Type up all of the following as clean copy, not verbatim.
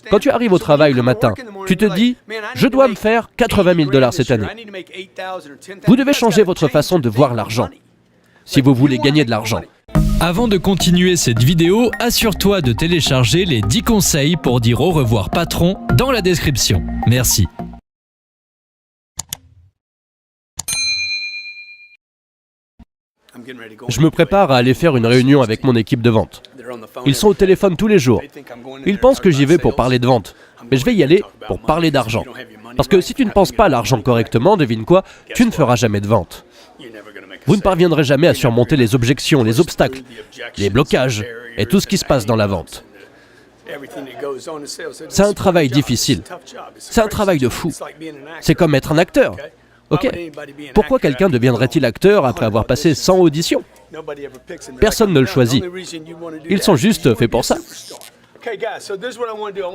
Quand tu arrives au travail le matin, tu te dis « Je dois me faire 80 000 $ cette année ». Vous devez changer votre façon de voir l'argent, si vous voulez gagner de l'argent. Avant de continuer cette vidéo, assure-toi de télécharger les 10 conseils pour dire au revoir patron dans la description. Merci. Je me prépare à aller faire une réunion avec mon équipe de vente. Ils sont au téléphone tous les jours. Ils pensent que j'y vais pour parler de vente. Mais je vais y aller pour parler d'argent. Parce que si tu ne penses pas à l'argent correctement, devine quoi, tu ne feras jamais de vente. Vous ne parviendrez jamais à surmonter les objections, les obstacles, les blocages et tout ce qui se passe dans la vente. C'est un travail difficile. C'est un travail de fou. C'est comme être un acteur. Ok. Pourquoi quelqu'un deviendrait-il acteur après avoir passé 100 auditions? Personne ne le choisit. Ils sont juste faits pour ça.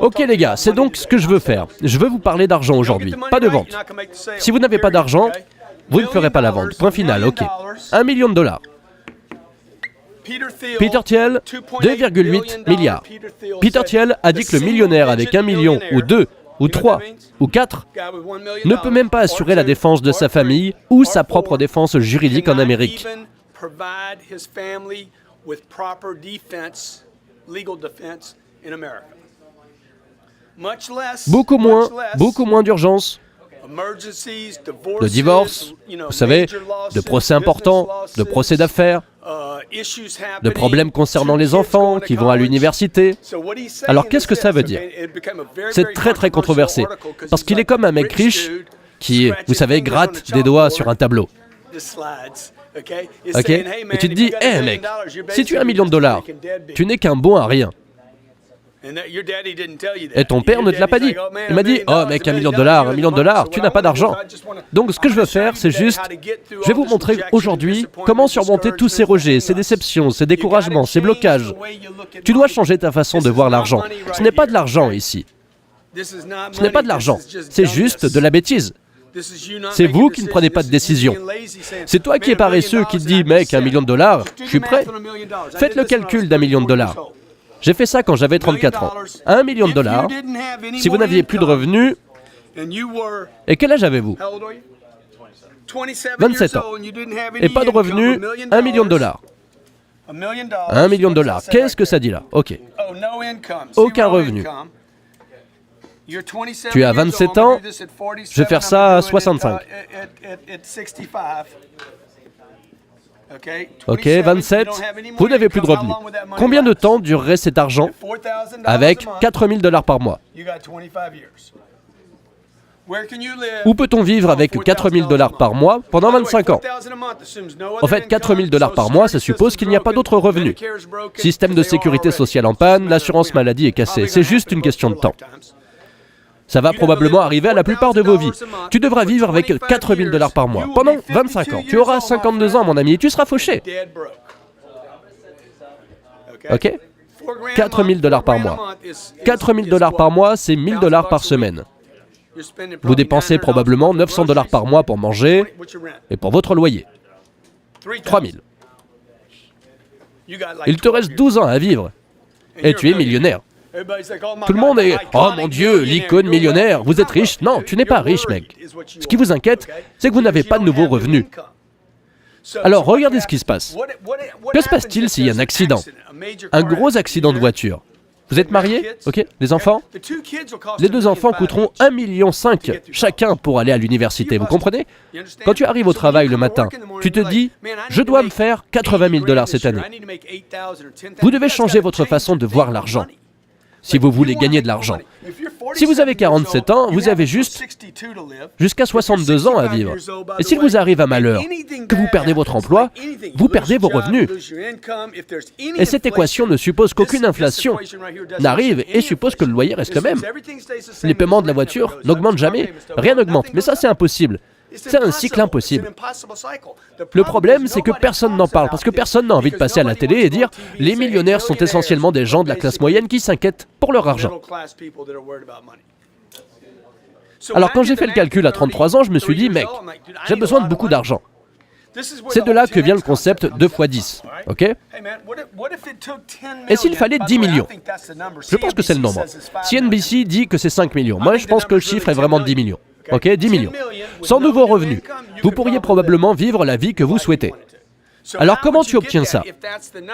Ok les gars, c'est donc ce que je veux faire. Je veux vous parler d'argent aujourd'hui, pas de vente. Si vous n'avez pas d'argent, vous ne ferez pas la vente. Point final, ok. 1 million de dollars. Peter Thiel, 2,8 milliards. Peter Thiel a dit que le millionnaire avec 1 million ou 2 ou 3 ou 4 ne peut même pas assurer la défense de sa famille ou sa propre défense juridique en Amérique. Beaucoup moins d'urgence, de divorce, vous savez, de procès importants, de procès d'affaires, de problèmes concernant les enfants qui vont à l'université. Alors qu'est-ce que ça veut dire? C'est très controversé, parce qu'il est comme un mec riche qui, vous savez, gratte des doigts sur un tableau. Ok? Et tu te dis, hé mec, si tu as 1 million de dollars, tu n'es qu'un bon à rien. Et ton père ne te l'a pas dit. Il m'a dit, oh mec, 1 million de dollars, tu n'as pas d'argent. Donc ce que je veux faire, c'est juste, je vais vous montrer aujourd'hui comment surmonter tous ces rejets, ces déceptions, ces découragements, ces blocages. Tu dois changer ta façon de voir l'argent. Ce n'est pas de l'argent ici. Ce n'est pas de l'argent, c'est juste de la bêtise. C'est vous qui ne prenez pas de décision. C'est toi qui es paresseux qui te dis, mec, 1 million de dollars, je suis prêt. Faites le calcul d'1 million de dollars. J'ai fait ça quand j'avais 34 ans. 1 million de dollars, si vous n'aviez plus de revenus, et quel âge avez-vous? 27 ans. Et pas de revenus, 1 million de dollars. 1 million de dollars, qu'est-ce que ça dit là? Ok. Aucun revenu. Tu as 27 ans, je vais faire ça à 65. Ok, 27, vous n'avez plus de revenus. Combien de temps durerait cet argent avec 4 000 $ par mois? Où peut-on vivre avec 4 000 $ par mois pendant 25 ans? En fait, 4 000 $ par mois, ça suppose qu'il n'y a pas d'autres revenus. Système de sécurité sociale en panne, l'assurance maladie est cassée. C'est juste une question de temps. Ça va probablement arriver à la plupart de vos vies. Tu devras vivre avec 4 000 $ par mois pendant 25 ans. Tu auras 52 ans, mon ami, et tu seras fauché. Ok? 4 000 $ par mois. 4 000 $ par mois, c'est 1 000 $ par semaine. Vous dépensez probablement 900 $ par mois pour manger et pour votre loyer. 3 000. Il te reste 12 ans à vivre. Et tu es millionnaire. Tout le monde est « Oh mon Dieu, l'icône millionnaire, vous êtes riche ?» Non, tu n'es pas riche, mec. Ce qui vous inquiète, c'est que vous n'avez pas de nouveaux revenus. Alors, regardez ce qui se passe. Que se passe-t-il s'il y a un accident? Un gros accident de voiture. Vous êtes mariés? Ok. Les enfants? Les 2 enfants coûteront 1,5 million chacun pour aller à l'université, vous comprenez? Quand tu arrives au travail le matin, tu te dis « Je dois me faire 80 000 $ cette année ». Vous devez changer votre façon de voir l'argent, si vous voulez gagner de l'argent. Si vous avez 47 ans, vous avez jusqu'à 62 ans à vivre. Et s'il vous arrive un malheur, que vous perdez votre emploi, vous perdez vos revenus. Et cette équation ne suppose qu'aucune inflation n'arrive et suppose que le loyer reste le même. Les paiements de la voiture n'augmentent jamais, rien n'augmente. Mais ça, c'est impossible. C'est un cycle impossible. Le problème, c'est que personne n'en parle, parce que personne n'a envie de passer à la télé et dire « Les millionnaires sont essentiellement des gens de la classe moyenne qui s'inquiètent pour leur argent. » Alors quand j'ai fait le calcul à 33 ans, je me suis dit « Mec, j'ai besoin de beaucoup d'argent. C'est de là que vient le concept 2 x 10, ok? Et s'il fallait 10 millions? Je pense que c'est le nombre. CNBC dit que c'est 5 millions. Moi, je pense que le chiffre est vraiment 10 millions. Ok, 10 millions. Sans nouveaux revenus, vous pourriez probablement vivre la vie que vous souhaitez. Alors comment tu obtiens ça?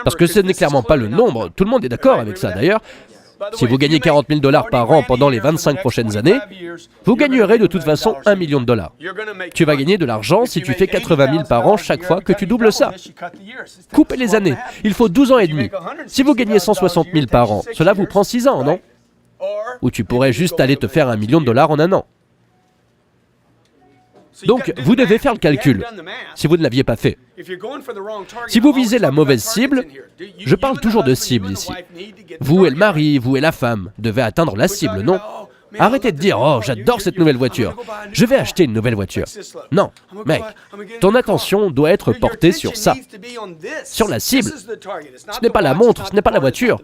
Parce que ce n'est clairement pas le nombre, tout le monde est d'accord avec ça d'ailleurs. Si vous gagnez 40 000 $ par an pendant les 25 prochaines années, vous gagnerez de toute façon 1 million de dollars. Tu vas gagner de l'argent si tu fais 80 000 par an chaque fois que tu doubles ça. Coupez les années, il faut 12 ans et demi. Si vous gagnez 160 000 par an, cela vous prend 6 ans, non? Ou tu pourrais juste aller te faire 1 million de dollars en un an. Donc, vous devez faire le calcul, si vous ne l'aviez pas fait. Si vous visez la mauvaise cible, je parle toujours de cible ici. Vous et le mari, vous et la femme devez atteindre la cible, non? Arrêtez de dire « Oh, j'adore cette nouvelle voiture, je vais acheter une nouvelle voiture ». Non, mec, ton attention doit être portée sur ça, sur la cible. Ce n'est pas la montre, ce n'est pas la voiture,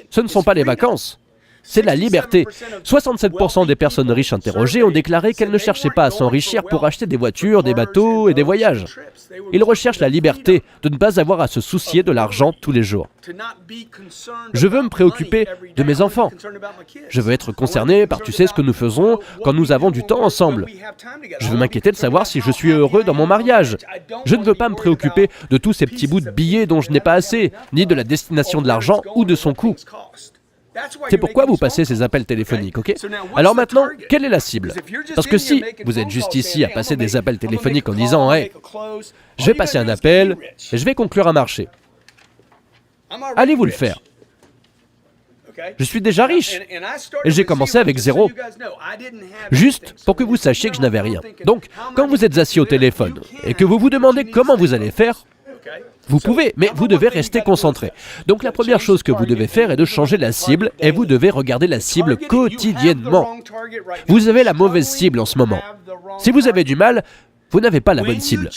ce ne sont pas les vacances. C'est la liberté. 67% des personnes riches interrogées ont déclaré qu'elles ne cherchaient pas à s'enrichir pour acheter des voitures, des bateaux et des voyages. Ils recherchent la liberté de ne pas avoir à se soucier de l'argent tous les jours. Je veux me préoccuper de mes enfants. Je veux être concerné par, tu sais, ce que nous faisons quand nous avons du temps ensemble. Je veux m'inquiéter de savoir si je suis heureux dans mon mariage. Je ne veux pas me préoccuper de tous ces petits bouts de billets dont je n'ai pas assez, ni de la destination de l'argent ou de son coût. C'est pourquoi vous passez ces appels téléphoniques, ok? Alors maintenant, quelle est la cible? Parce que si vous êtes juste ici à passer des appels téléphoniques en disant « Hey, je vais passer un appel et je vais conclure un marché », allez-vous le faire? Je suis déjà riche et j'ai commencé avec 0. Juste pour que vous sachiez que je n'avais rien. Donc, quand vous êtes assis au téléphone et que vous vous demandez comment vous allez faire, vous pouvez, mais vous devez rester concentré. Donc la première chose que vous devez faire est de changer la cible et vous devez regarder la cible quotidiennement. Vous avez la mauvaise cible en ce moment. Si vous avez du mal, vous n'avez pas la bonne cible.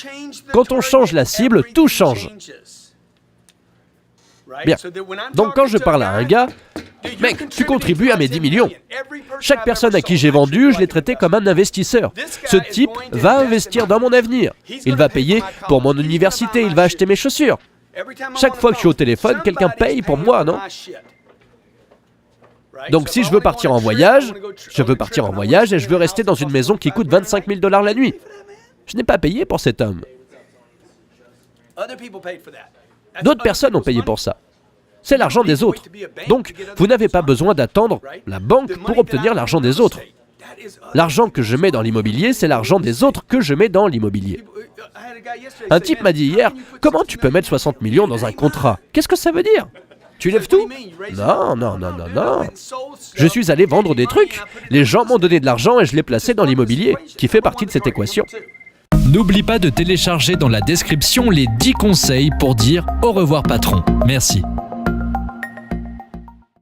Quand on change la cible, tout change. Bien. Donc quand je parle à un gars, mec, tu contribues à mes 10 millions. Chaque personne à qui j'ai vendu, je l'ai traité comme un investisseur. Ce type va investir dans mon avenir. Il va payer pour mon université, il va acheter mes chaussures. Chaque fois que je suis au téléphone, quelqu'un paye pour moi, non? Donc si je veux partir en voyage, je veux partir en voyage et je veux rester dans une maison qui coûte 25 000 $ la nuit. Je n'ai pas payé pour cet homme. D'autres personnes ont payé pour ça. C'est l'argent des autres. Donc, vous n'avez pas besoin d'attendre la banque pour obtenir l'argent des autres. L'argent que je mets dans l'immobilier, c'est l'argent des autres que je mets dans l'immobilier. Un type m'a dit hier, « Comment tu peux mettre 60 millions dans un contrat? Qu'est-ce que ça veut dire? Tu lèves tout? » Non, non, non, non, non. Je suis allé vendre des trucs. Les gens m'ont donné de l'argent et je l'ai placé dans l'immobilier, qui fait partie de cette équation. N'oublie pas de télécharger dans la description les 10 conseils pour dire au revoir patron. Merci.